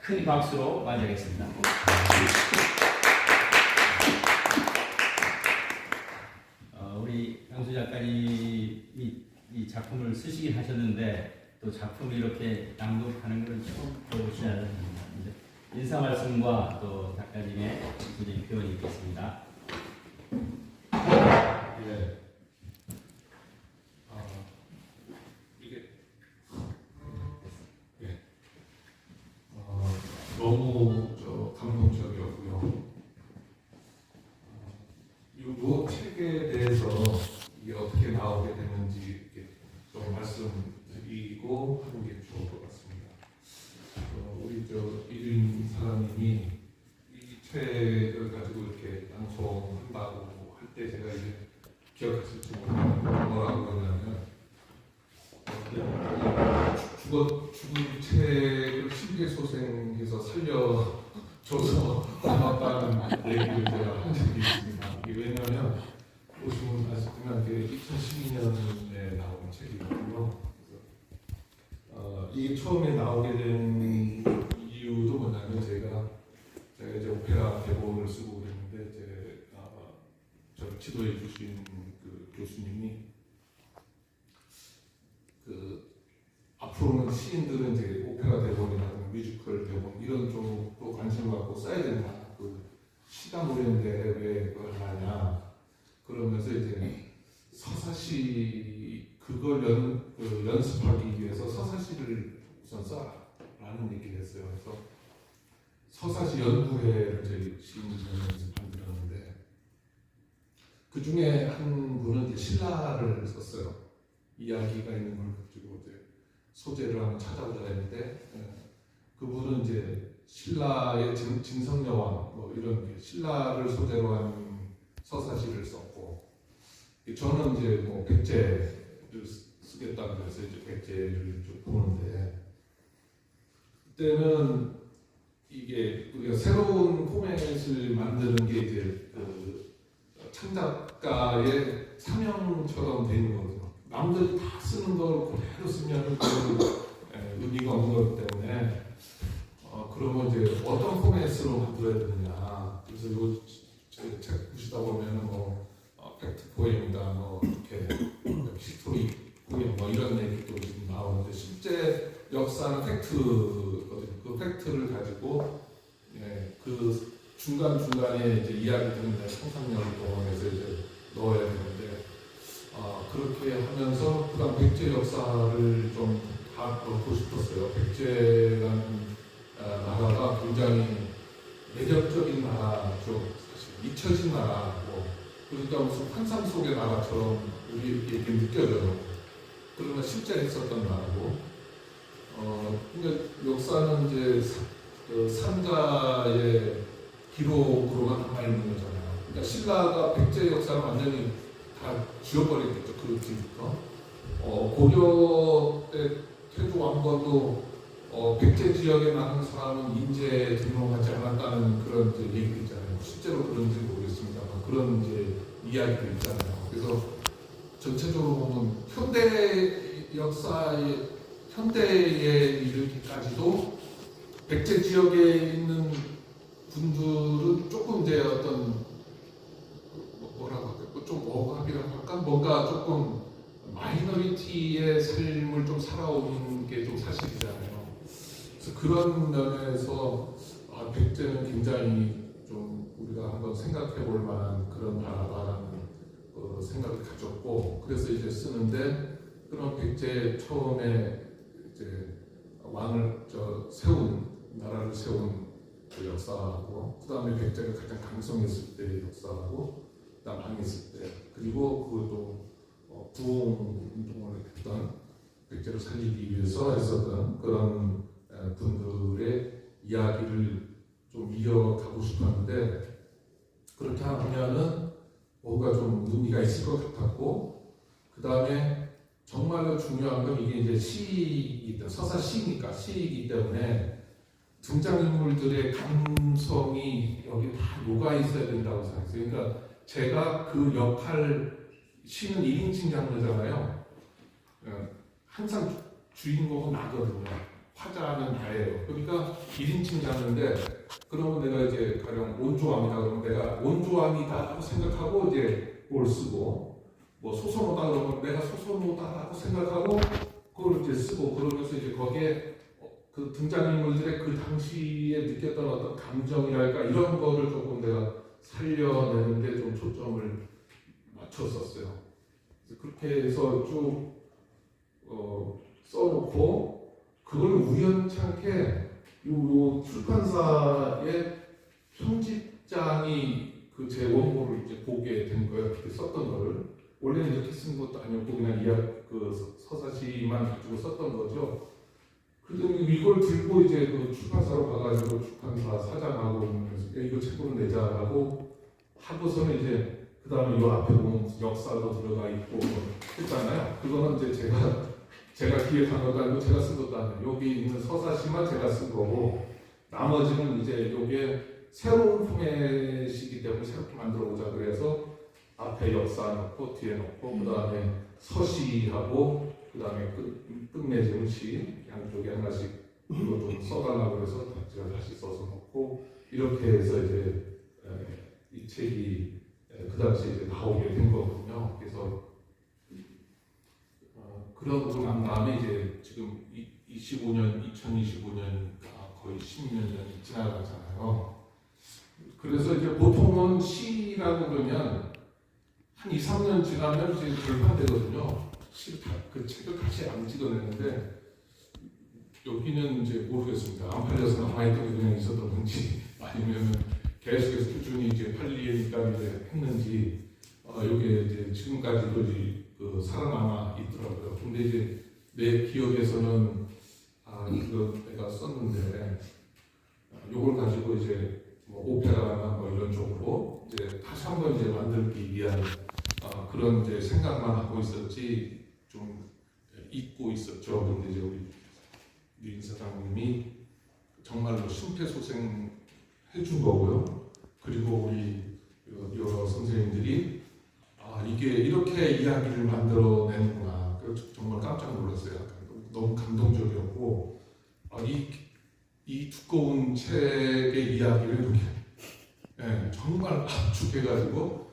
큰 박수로 맞이하겠습니다. 우리 양수 작가님이 이 작품을 쓰시긴 하셨는데 또 작품을 이렇게 낭독하는 것은 처음 보시지 않았습니다. 인사 말씀과 또 작가님의 기술적인 표현이 있겠습니다. 예. 이게 예. 너무 감동적이었고요. 이 책에 대해서 이게 어떻게 나오게 됐는지 이렇게 좀 말씀드리고 하는 게 좋을 것 같습니다. 우리 이준 사장님이 이 책을 가지고 이렇게 낭송한다고 할 때 제가 이제 기억하실지 모르겠는데 뭐라고 그러냐면 죽은 책을 심폐소생해서 살려줘서 고맙다는 얘기를 제가 한 적이 있습니다. 이게 왜냐하면 보시면 아시겠지만 2012년에 나온 책이거든요. 이게 처음에 나오게 된 이유도 뭐냐면 제가 이제 오페라 대본을 쓰고 그랬는데 저를 지도해 주신 그 교수님이 앞으로는 시인들은 이제 오페라 대본이나 뮤지컬 대본 이런 쪽도 관심을 갖고 써야 된다. 시가 무료인데 왜 그걸 하냐. 그러면서 이제 서사시 그걸 연습하기 위해서 서사시를 우선 써라라는 얘기를 했어요. 그래서 서사시 연구회를 저희 시인들에서 만들었는데 그 중에 한 분은 이제 신라를 썼어요. 이야기가 있는 걸 가지고 이제 소재를 한번 찾아보자 했는데 그분은 이제 신라의 진성여왕 뭐 이런 게 신라를 소재로 한 서사시를 썼고 저는 이제 뭐 백제를 쓰겠다고 해서 이제 백제를 좀 보는데 그때는 이게 우리가 새로운 포맷을 만드는 게 이제 창작가의 사명처럼 돼 있는 거거든요. 남들이 다 쓰는 걸 그대로 쓰면 의미가 없는 거기 때문에 그러면 이제 어떤 포맷으로 만들어야 되느냐. 그래서 책 보시다 보면은 뭐 팩트 포엠이다, 뭐 이렇게 히스토리 포엠 뭐 이런 얘기도 좀 나오는데 실제 역사는 팩트거든요. 그 팩트를 가지고 그 중간 중간에 이제 이야기들은 상상력을 동원해서 이제 넣어야 되는데 그렇게 하면서 그다음 백제 역사를 좀 다 넣고 싶었어요. 백제라는 나라가 굉장히 매력적인 나라죠. 사실 잊혀진 나라고 그러니까 무슨 환상 속의 나라처럼 우리에게 느껴져요. 그러나 실제 있었던 나라고. 근데 역사는 이제 산자의 기록으로만 남아 있는 거잖아요. 그러니까 신라가 백제 역사를 완전히 다 지워버리겠죠. 그 뒤부터. 고려 때 태조 왕건도 백제 지역에 나는 사람은 인재 등록하지 않았다는 그런 이제 얘기도 있잖아요. 실제로 그런지 모르겠습니다만 그런 이제 이야기도 있잖아요. 그래서 전체적으로 보면 현대 역사의 현대에 이르기까지도 백제 지역에 있는 분들은 조금 이제 어떤 뭐라고 할까 좀 억압이라고 할까 뭔가 조금 마이너리티의 삶을 좀 살아오는 게 좀 사실이잖아요. 그래서 그런 면에서 백제는 굉장히 좀 우리가 한번 생각해 볼 만한 그런 나라다라는 생각을 가졌고 그래서 이제 쓰는데 그런 백제 처음에 이제 왕을 나라를 세운 그 역사하고 그 다음에 백제가 가장 강성했을 때의 역사하고 그다음 망했을 때 그리고 그것도 부흥 운동을 했던 백제를 살리기 위해서 했었던 그런 분들의 이야기를 좀 이어가고 싶었는데 그렇게 하면은 뭔가 좀 의미가 있을 것 같았고 그 다음에 정말로 중요한 건 이게 이제 시이기 서사 시니까 시이기 때문에 등장인물들의 감성이 여기 다 녹아 있어야 된다고 생각했어요. 그러니까 제가 그 역할 시는 1인칭 장르잖아요. 항상 주인공은 나거든요. 화자는 나예요. 그러니까 1인칭 자는데 그러면 내가 이제 가령 온조함이다 그러면 내가 온조함이다라고 생각하고 이제 그걸 쓰고 뭐 소선호다 그러면 내가 소선호다라고 생각하고 그걸 이제 쓰고 그러면서 이제 거기에 그 등장인물들의 그 당시에 느꼈던 어떤 감정이랄까 이런 거를 조금 내가 살려내는데 좀 초점을 맞췄었어요. 그래서 그렇게 해서 쭉 써놓고 그걸 우연찮게 요 출판사의 편집장이 그 제 원고를 이제 보게 된 거예요. 그렇게 썼던 거를 원래는 이렇게 쓴 것도 아니었고 그냥 그 서사시만 가지고 썼던 거죠. 그랬더니 이걸 들고 이제 그 출판사로 가가지고 출판사 사장하고 그래서 이거 책으로 내자라고 하고서는 이제 그 다음에 이 앞에 보면 역사도 들어가 있고 했잖아요. 그거는 이제 제가 기획한 것도 아니고 제가 쓴 것도 아니에요. 여기 있는 서사시만 제가 쓴 거고 나머지는 이제 요게 새로운 포맷이기 때문에 새롭게 만들어 보자 그래서 앞에 역사 넣고 뒤에 넣고 그 다음에 서시하고 그 다음에 끝맺음 시 양쪽에 하나씩 이거 좀 써달라고 해서 제가 다시 써서 넣고 이렇게 해서 이제 이 책이 그 당시에 이제 나오게 된 거거든요. 그래서 그러고 난 다음에 이제 지금 2025년이니까 거의 10년이 지나가잖아요. 그래서 이제 보통은 시라고 그러면 한 2, 3년 지나면 이제 절판되거든요. 그 책을 다시 안 찍어내는데 여기는 이제 모르겠습니다. 안 팔려서 남아있던 게 그냥 있었던 건지 아니면 계속해서 꾸준히 이제 팔리니까 이제 했는지 여기에 이제 지금까지도 그 살아남아 있더라고요. 근데 이제 내 기억에서는 이거 내가 썼는데 이걸 가지고 이제 뭐 오페라나 뭐 이런 쪽으로 이제 다시 한번 이제 만들기 위한 그런 이제 생각만 하고 있었지 좀 잊고 있었죠. 근데 이제 우리 유인 사장님이 정말로 심폐소생 해준 거고요. 그리고 우리 여러 선생님들이 이게 이렇게 이야기를 만들어내는구나. 그래서 정말 깜짝 놀랐어요. 너무 감동적이었고 이 두꺼운 책의 이야기를 이렇게 정말 압축해가지고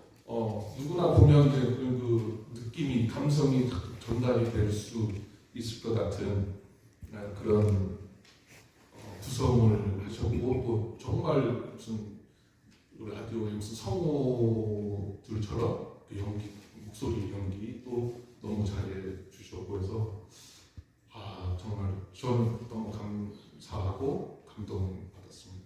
누구나 보면 이제 그 느낌이 감성이 전달이 될 수 있을 것 같은 그런 구성을 하셨고 또 정말 무슨 라디오의 무슨 성우들처럼 연기 목소리 연기 또 너무 잘해 주셨고 해서 정말 저는 너무 감사하고 감동받았습니다.